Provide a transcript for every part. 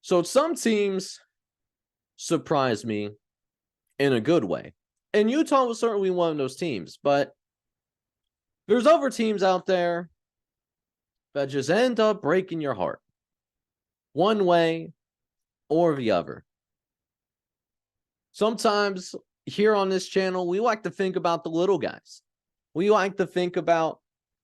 So some teams surprised me in a good way. And Utah was certainly one of those teams, but there's other teams out there that just end up breaking your heart one way or the other. Sometimes here on this channel, we like to think about the little guys. We like to think about,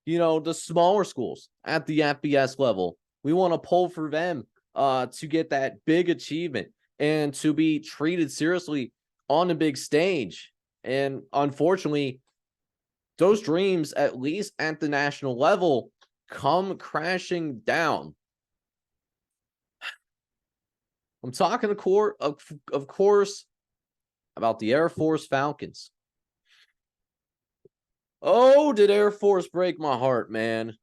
the smaller schools at the FBS level. We want to pull for them to get that big achievement and to be treated seriously on the big stage. And unfortunately, those dreams, at least at the national level, come crashing down. I'm talking, of course, about the Air Force Falcons. Oh, did Air Force break my heart, man.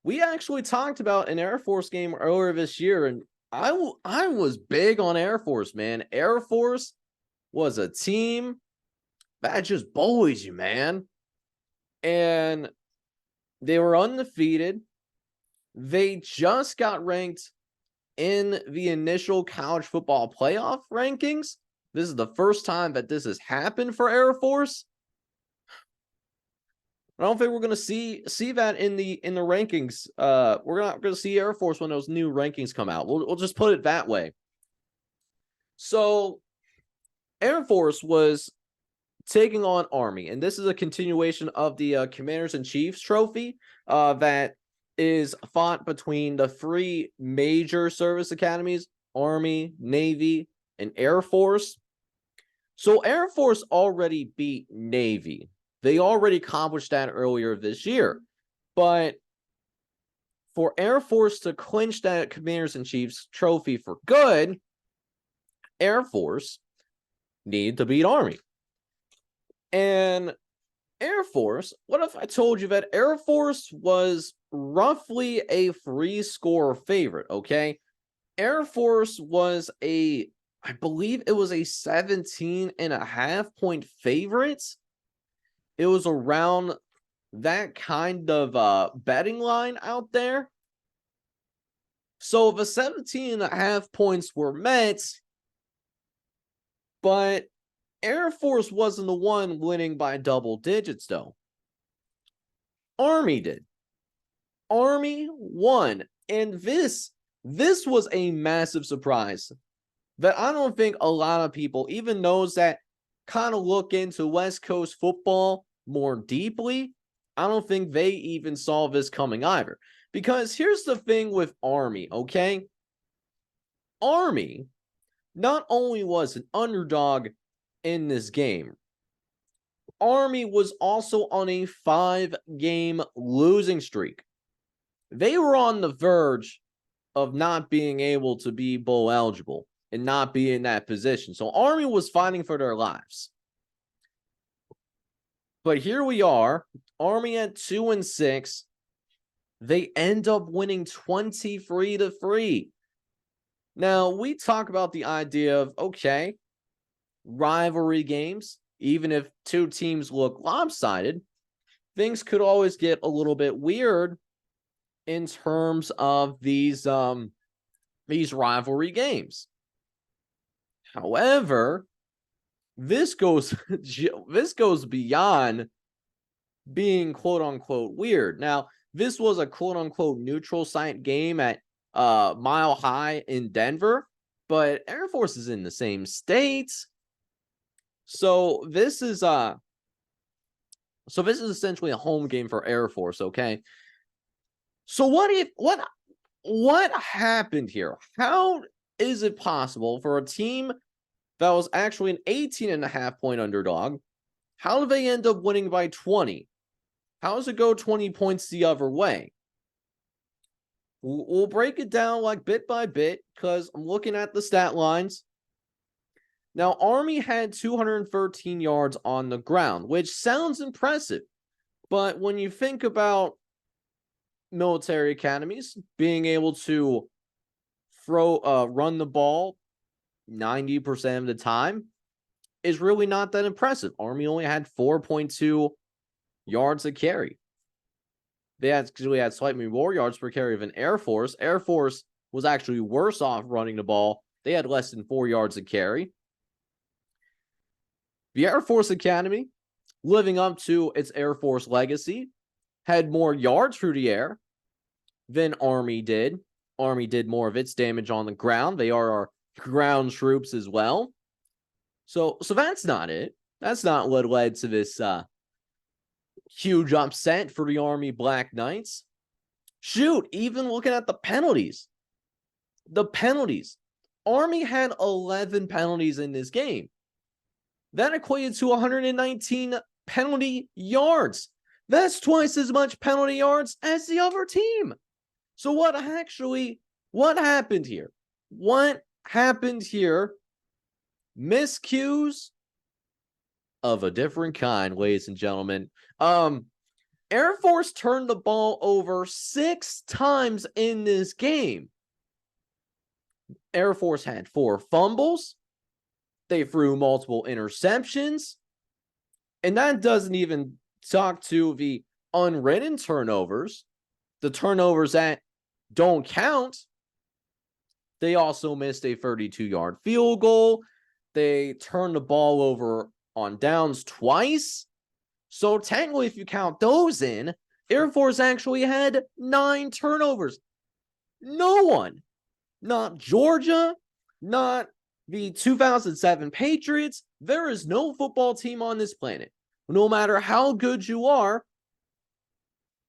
We actually talked about an Air Force game earlier this year, and I was big on Air Force, man. Air Force was a team that just bullies you, man. And they were undefeated. They just got ranked in the initial college football playoff rankings. This is the first time that this has happened for Air Force. I don't think we're going to see that in the rankings. We're not going to see Air Force when those new rankings come out. We'll just put it that way. So Air Force was taking on Army, and this is a continuation of the Commanders and Chiefs trophy that is fought between the three major service academies: Army, Navy, and Air Force. So Air Force already beat Navy. They already accomplished that earlier this year. But for Air Force to clinch that Commanders and Chiefs trophy for good, Air Force needed to beat Army. And Air Force, what if I told you that Air Force was roughly a 3-score favorite, okay? Air Force was I believe it was a 17.5-point favorite. It was around that kind of betting line out there. So the 17.5 points were met, but Air Force wasn't the one winning by double digits, though. Army did. Army won. And this was a massive surprise that I don't think a lot of people, even those that kind of look into West Coast football more deeply, I don't think they even saw this coming either. Because here's the thing with Army, okay? Army not only was an underdog in this game, Army was also on a 5-game losing streak. They were on the verge of not being able to be bowl eligible and not be in that position. So Army was fighting for their lives. But here we are, Army at 2-6. They end up winning 23-3. Now, we talk about the idea of, okay, rivalry games, even if two teams look lopsided, things could always get a little bit weird in terms of these rivalry games. However, this goes beyond being quote unquote weird. Now, this was a quote unquote neutral site game at Mile High in Denver, but Air Force is in the same state. So this is essentially a home game for Air Force, okay? So what happened here? How is it possible for a team that was actually an 18.5-point underdog? How do they end up winning by 20? How does it go 20 points the other way? We'll break it down like bit by bit because I'm looking at the stat lines. Now, Army had 213 yards on the ground, which sounds impressive. But when you think about military academies being able to run the ball 90% of the time is really not that impressive. Army only had 4.2 yards a carry. They actually had slightly more yards per carry than Air Force. Air Force was actually worse off running the ball. They had less than 4 yards a carry. The Air Force Academy, living up to its Air Force legacy, had more yards through the air than Army did. Army did more of its damage on the ground. They are our ground troops as well. So that's not it. That's not what led to this huge upset for the Army Black Knights. Shoot, even looking at the penalties. The penalties. Army had 11 penalties in this game. That equated to 119 penalty yards. That's twice as much penalty yards as the other team. So what happened here? What happened here? Miscues of a different kind, ladies and gentlemen. Air Force turned the ball over 6 times in this game. Air Force had 4 fumbles. They threw multiple interceptions. And that doesn't even talk to the unwritten turnovers, the turnovers that don't count. They also missed a 32-yard field goal. They turned the ball over on downs twice. So technically, if you count those in, Air Force actually had 9 turnovers. No one, not Georgia, not the 2007 Patriots, there is no football team on this planet, no matter how good you are,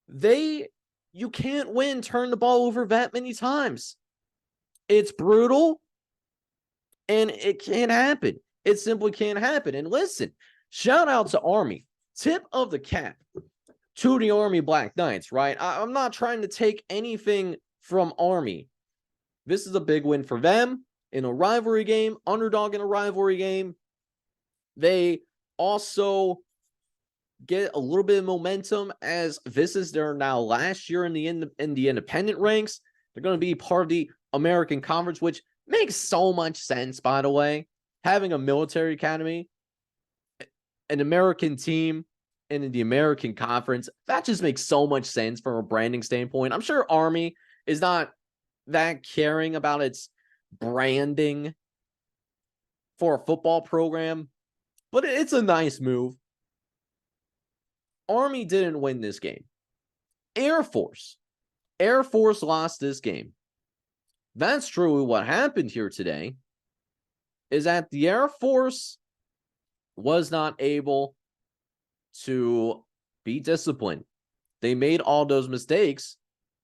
you can't win, turn the ball over that many times. It's brutal, and it can't happen. It simply can't happen. And listen, shout out to Army. Tip of the cap to the Army Black Knights, right? I'm not trying to take anything from Army. This is a big win for them in a rivalry game, underdog in a rivalry game. They also get a little bit of momentum as this is their now last year in the independent ranks. They're going to be part of the American Conference, which makes so much sense, by the way. Having a military academy, an American team, and in the American Conference, that just makes so much sense from a branding standpoint. I'm sure Army is not that caring about its branding for a football program, but it's a nice move. Army didn't win this game. Air Force lost this game. That's truly what happened here today, is that the Air Force was not able to be disciplined. They made all those mistakes,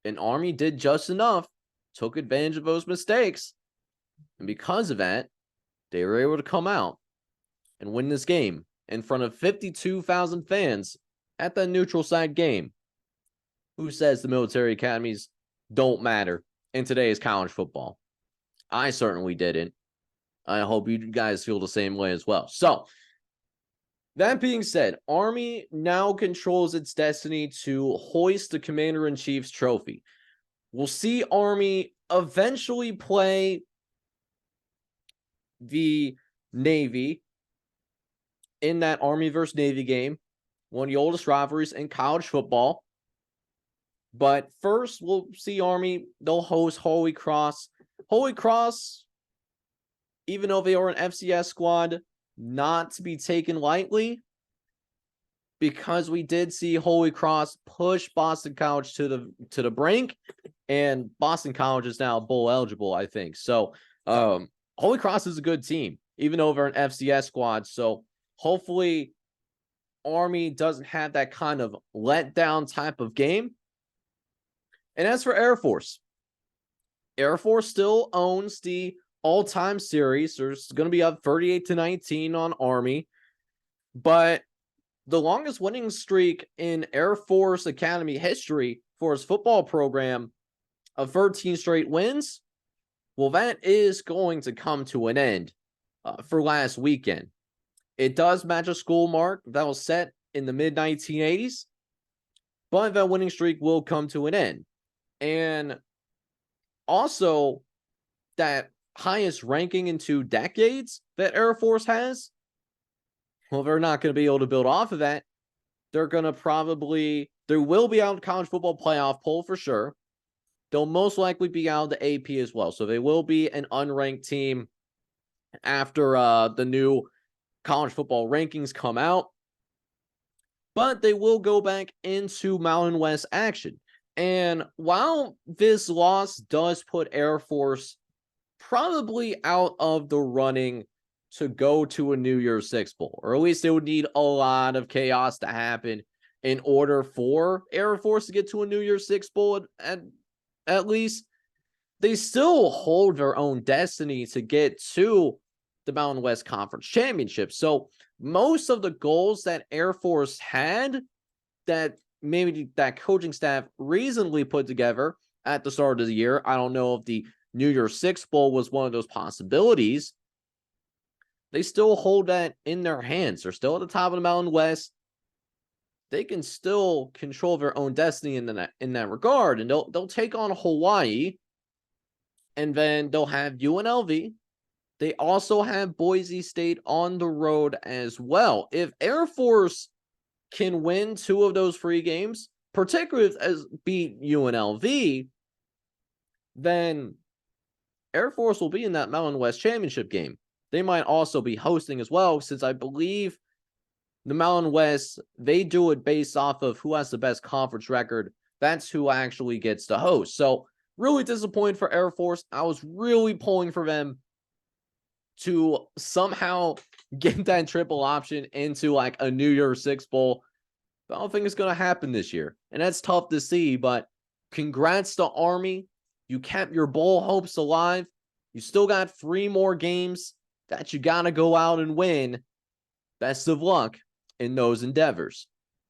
and Army did just enough, took advantage of those mistakes, and because of that, they were able to come out and win this game in front of 52,000 fans at the neutral site game. Who says the military academies don't matter in today's college football? I certainly didn't. I hope you guys feel the same way as well. So, that being said, Army now controls its destiny to hoist the Commander-in-Chief's trophy. We'll see Army eventually play the Navy in that Army versus Navy game, one of the oldest rivalries in college football. But first, we'll see Army. They'll host Holy Cross. Holy Cross, even though they are an FCS squad, not to be taken lightly, because we did see Holy Cross push Boston College to the brink, and Boston College is now bowl eligible, I think. So Holy Cross is a good team, even though they're an FCS squad. So hopefully Army doesn't have that kind of letdown type of game. And as for Air Force still owns the all-time series. There's going to be up 38-19 on Army. But the longest winning streak in Air Force Academy history for its football program of 13 straight wins, well, that is going to come to an end for last weekend. It does match a school mark that was set in the mid-1980s, but that winning streak will come to an end. And also, that highest ranking in 2 decades that Air Force has, well, they're not going to be able to build off of that. They're going to there will be out college football playoff poll for sure. they'll most likely be out of the AP as well. So they will be an unranked team after the new college football rankings come out. But they will go back into Mountain West action. And while this loss does put Air Force probably out of the running to go to a New Year's Six Bowl, or at least it would need a lot of chaos to happen in order for Air Force to get to a New Year's Six Bowl at least, they still hold their own destiny to get to the Mountain West Conference Championship. So most of the goals that Air Force had that maybe that coaching staff reasonably put together at the start of the year, I don't know if the New Year's Six Bowl was one of those possibilities. They still hold that in their hands. They're still at the top of the Mountain West. They can still control their own destiny in that regard, and they'll take on Hawaii, and then they'll have UNLV. They also have Boise State on the road as well. If Air Force can win 2 of those 3 games, particularly as beat UNLV, then Air Force will be in that Mountain West Championship game. They might also be hosting as well, since I believe the Mountain West, they do it based off of who has the best conference record. That's who actually gets to host. So really disappointed for Air Force. I was really pulling for them to somehow get that triple option into like a New Year's Six Bowl. But I don't think it's going to happen this year. And that's tough to see, but congrats to Army. You kept your bowl hopes alive. You still got 3 more games that you got to go out and win. Best of luck in those endeavors.